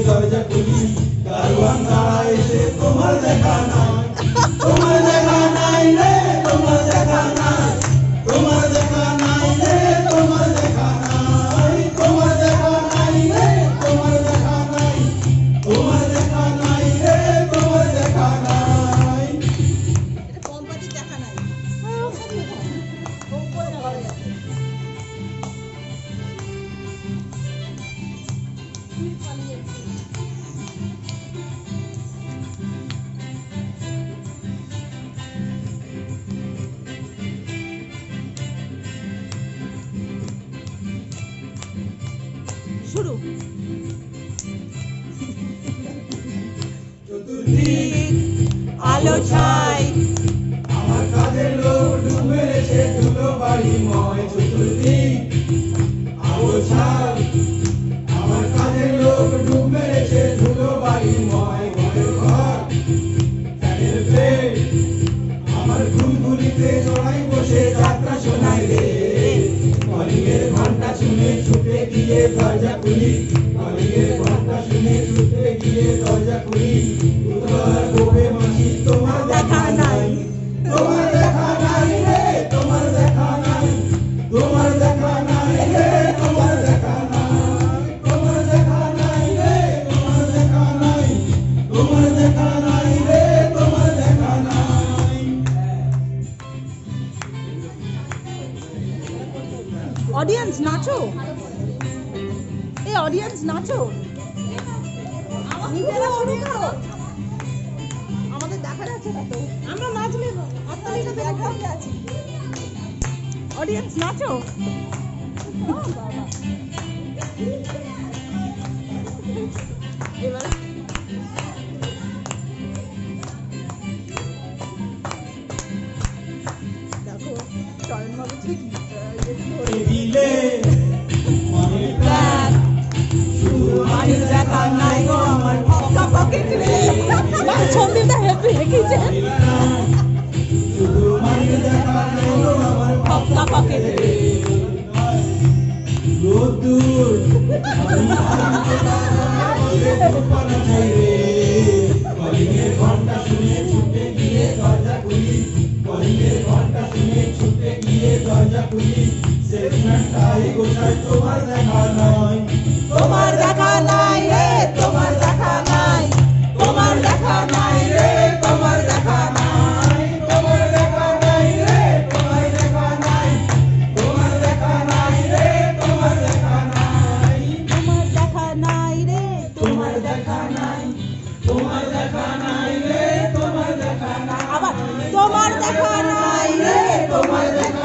দরজা খুলি দারোয়ান দাঁড়ায় এসে তোমার দেখা নাই, তোমার দেখা নাই রে, তোমার দেখা নাই, তোমার দেখা নাই রে, তোমার দেখা নাই, তোমার দেখা নাই রে, তোমার দেখা নাই, তোমার দেখা নাই রে, তোমার দেখা নাই। এটা কোম্পানির দেখা নাই। শুরু। চতুর্দিক আলো ছাই আমার কাজের লোক ডুব মেরেছে ধুলো বাড়িময়, চতুর্দিক আলো ছাই আমার কাজের লোক ডুব মেরেছে ধুলো বাড়িময়, ঘরের ঘর ফ্যানের প্লেট আমার ঘুলঘুলিতে জড়াই বসে যাত্রা শোনাই রে, কলিংয়ের ঘন্টা শুনে ছুটে গিয়ে দরজা খুলি, কলিংয়ের ঘন্টা শুনে ছুটে গিয়ে দরজা খুলি, উদর গোপে মাসি তোমার দেখা নাই, তোমার দেখা নাই রে, তোমার দেখা নাই, তোমার দেখা নাই রে, তোমার দেখা নাই, তোমার দেখা নাই রে, তোমার দেখা নাই, তোমার দেখা নাই রে, তোমার দেখা নাই। অডিয়েন্স নাচো, এই অডিয়েন্স নাচো, নিজেরা শুরু করো, আমাদের দেখা যাচ্ছে না তো, আমরা নাচলে হাততালিটা দেখা যাচ্ছে, অডিয়েন্স নাচো। এবার দেখো চয়ন বাবু ঠিক দিলে মনে প্রাণ শুধু মায়ের দেখা নাই গো আমার পক্কা পকেট রে, ছবিটা হেপি হেঁকেছে, শুধু মনে দেখা নাই গো আমার পক্কা পকেট রে, রোদ্দুর কলিংয়ের ঘন্টা শুনে ছুটে গিয়ে দরজা খুলি, কলিংয়ের ঘন্টা শুনে ছুটে গিয়ে দরজা খুলি, সেগমেন্টটাই গোছায় তোমার দেখা নাই, তোমার দেখা নাই রে, তোমার দেখা নাই, তোমার দেখা নাই রে, তোমার দেখা নাই, তোমার দেখা নাই রে, তোমার দেখা নাই, তোমার দেখা নাই রে, তোমার দেখা নাই, তোমার দেখা নাই রে, তোমার দেখা নাই, তোমার দেখা নাই রে, তোমার দেখা নাই, আবার তোমার দেখা নাই রে, তোমার দেখা